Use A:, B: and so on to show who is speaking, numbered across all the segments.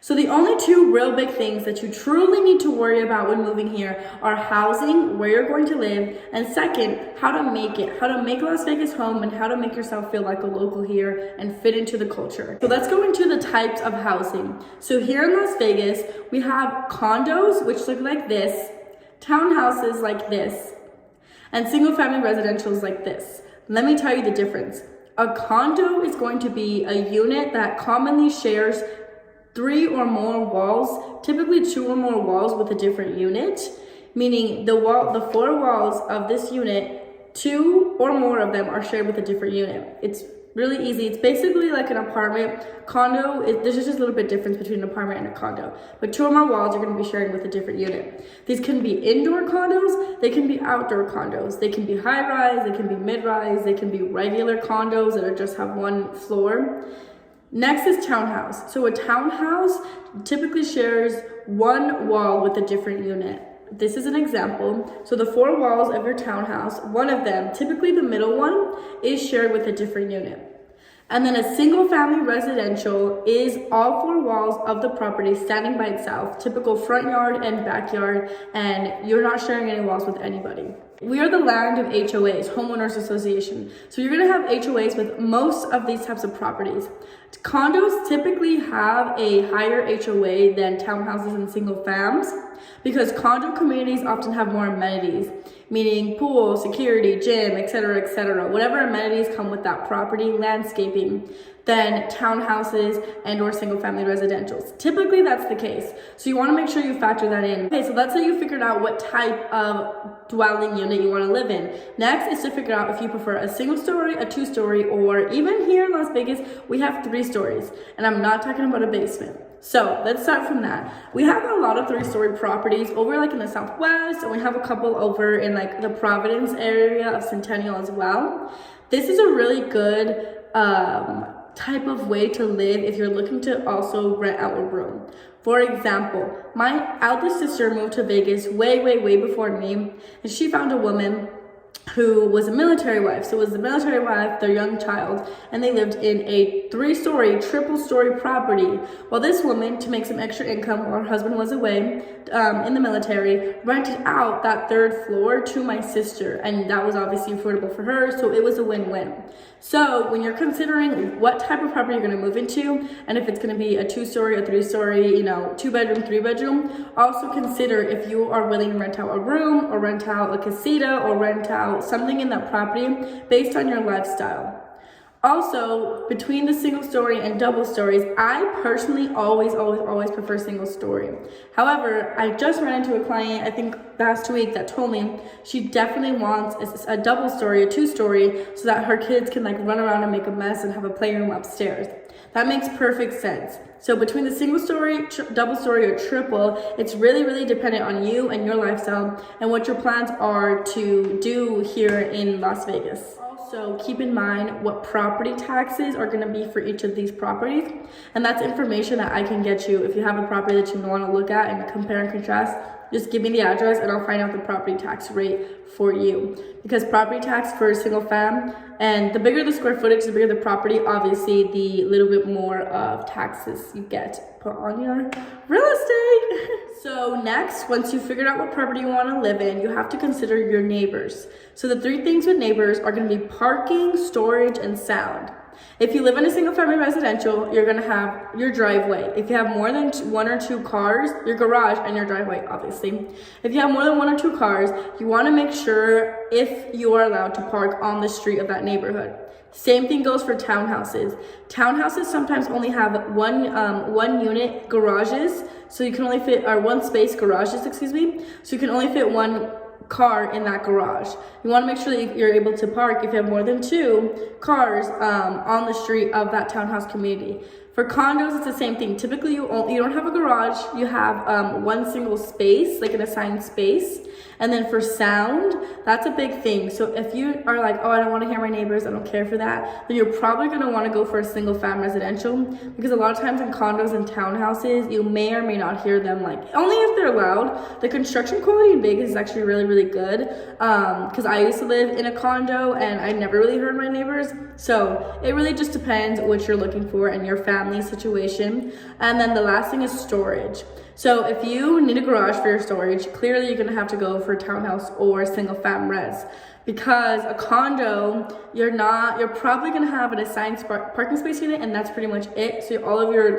A: So the only two real big things that you truly need to worry about when moving here are housing, where you're going to live, and second, how to make Las Vegas home, and how to make yourself feel like a local here and fit into the culture. So let's go into the types of housing. So here in Las Vegas, we have condos, which look like this, townhouses like this, and single family residentials like this. Let me tell you the difference. A condo is going to be a unit that commonly shares 3 or more walls, typically 2 or more walls with a different unit, meaning the 4 walls of this unit, 2 or more of them are shared with a different unit. It's really easy. It's basically like an apartment. Condo, there's just a little bit difference between an apartment and a condo. But 2 or more walls are going to be sharing with a different unit. These can be indoor condos, they can be outdoor condos, they can be high-rise, they can be mid-rise, they can be regular condos that just have 1 floor. Next is townhouse. So a townhouse typically shares 1 wall with a different unit. This is an example. So the 4 walls of your townhouse, 1 of them, typically the middle one, is shared with a different unit. And then a single family residential is all 4 walls of the property standing by itself, typical front yard and backyard, and you're not sharing any walls with anybody. We are the land of HOAs, homeowners association. So you're gonna have HOAs with most of these types of properties. Condos typically have a higher HOA than townhouses and single fams because condo communities often have more amenities, meaning pool, security, gym, etc., whatever amenities come with that property, landscaping, than townhouses and or single family residentials. Typically that's the case. So you wanna make sure you factor that in. Okay, so let's say you figured out what type of dwelling unit you wanna live in. Next is to figure out if you prefer a single story, a 2-story, or even here in Las Vegas, we have 3 stories. And I'm not talking about a basement. So let's start from that. We have a lot of 3-story properties over like in the Southwest, and we have a couple over in like the Providence area of Centennial as well. This is a really good type of way to live if you're looking to also rent out a room. For example, my eldest sister moved to Vegas way before me, and she found a woman who was a military wife. So it was the military wife, their young child, and they lived in a 3-story, triple-story property. While this woman, to make some extra income while her husband was away in the military, rented out that 3rd floor to my sister, and that was obviously affordable for her, so it was a win-win. So when you're considering what type of property you're going to move into, and if it's going to be a 2-story, a 3-story, 2-bedroom, 3-bedroom, also consider if you are willing to rent out a room or rent out a casita or rent out something in that property based on your lifestyle. Also, between the single story and double stories, I personally always prefer single story. However, I just ran into a client, I think last week, that told me she definitely wants a double story, a 2-story, so that her kids can like run around and make a mess and have a playroom upstairs. That makes perfect sense. So between the single story, double story, or triple, it's really dependent on you and your lifestyle and what your plans are to do here in Las Vegas. Also, keep in mind what property taxes are going to be for each of these properties, and that's information that I can get you. If you have a property that you want to look at and compare and contrast, just give me the address and I'll find out the property tax rate for you. Because property tax for a single fam, and the bigger the square footage, the bigger the property, obviously the little bit more of taxes you get put on your real estate. So next, once you figured out what property you want to live in, you have to consider your neighbors. So the 3 things with neighbors are going to be parking, storage, and sound. If you live in a single family residential, you're gonna have your driveway. If you have more than 1 or 2 cars, your garage and your driveway, obviously. If you have more than 1 or 2 cars, you wanna make sure if you are allowed to park on the street of that neighborhood. Same thing goes for townhouses. Townhouses sometimes only have one unit garages, so you can only fit, or 1 space garages, excuse me. So you can only fit 1 car in that garage. You want to make sure that you're able to park if you have more than 2 cars on the street of that townhouse community. For condos, it's the same thing. Typically, you don't have a garage. You have 1 single space, like an assigned space. And then for sound, that's a big thing. So if you are like, oh, I don't want to hear my neighbors, I don't care for that, then you're probably going to want to go for a single fam residential, because a lot of times in condos and townhouses, you may or may not hear them, like, only if they're loud. The construction quality in Vegas is actually really good, because I used to live in a condo and I never really heard my neighbors. So it really just depends what you're looking for and your family family situation. And then the last thing is storage. So if you need a garage for your storage, clearly you're gonna have to go for a townhouse or single fam res. Because a condo, you're probably gonna have an assigned parking space unit, and that's pretty much it. So all of your,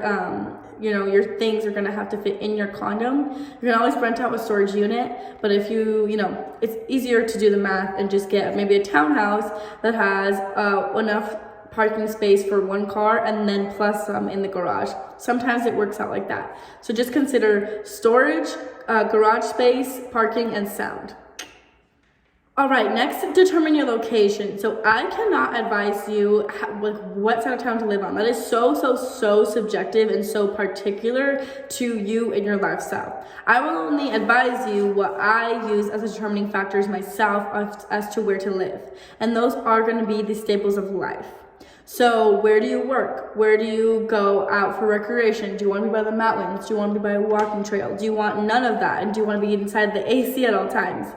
A: your things are gonna have to fit in your condo. You can always rent out a storage unit, but if it's easier to do the math and just get maybe a townhouse that has enough parking space for one car and then plus some in the garage. Sometimes it works out like that. So just consider storage, garage space, parking, and sound. All right, next, determine your location. So I cannot advise you what side of town to live on. That is so subjective and so particular to you and your lifestyle. I will only advise you what I use as determining factors myself as to where to live. And those are gonna be the staples of life. So where do you work? Where do you go out for recreation? Do you want to be by the mountains? Do you want to be by a walking trail? Do you want none of that? And do you want to be inside the AC at all times?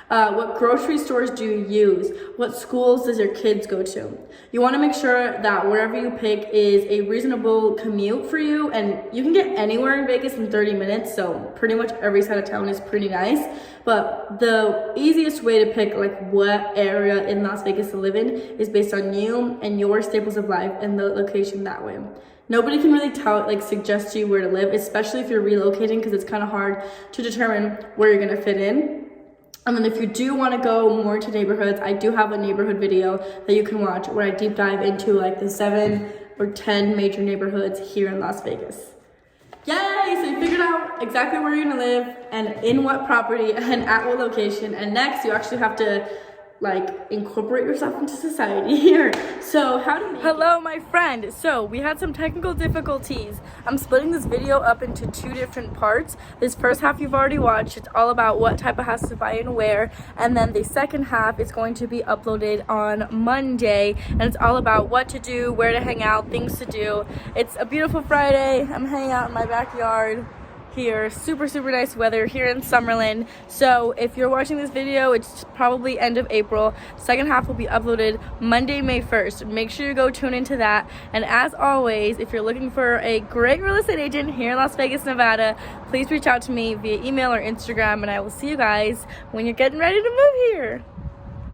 A: What grocery stores do you use? What schools does your kids go to? You want to make sure that wherever you pick is a reasonable commute for you, and you can get anywhere in Vegas in 30 minutes, so pretty much every side of town is pretty nice. But the easiest way to pick what area in Las Vegas to live in is based on you and your staples of life and the location that way. Nobody can really suggest to you where to live, especially if you're relocating, because it's kind of hard to determine where you're going to fit in. And then if you do want to go more to neighborhoods, I do have a neighborhood video that you can watch where I deep dive into the 7 or 10 major neighborhoods here in Las Vegas. Yay! So you figured out exactly where you're gonna live and in what property and at what location. And next, you actually have to incorporate yourself into society here. So hello, my friend. So we had some technical difficulties. I'm splitting this video up into 2 different parts. This first half you've already watched. It's all about what type of house to buy and where. And then the second half is going to be uploaded on Monday. And it's all about what to do, where to hang out, things to do. It's a beautiful Friday. I'm hanging out in my backyard here. Super nice weather here in Summerlin. So if you're watching this video, it's probably end of April. Second half will be uploaded Monday, May 1st. Make sure you go tune into that. And as always, if you're looking for a great real estate agent here in Las Vegas, Nevada, please reach out to me via email or Instagram, and I will see you guys when you're getting ready to move here.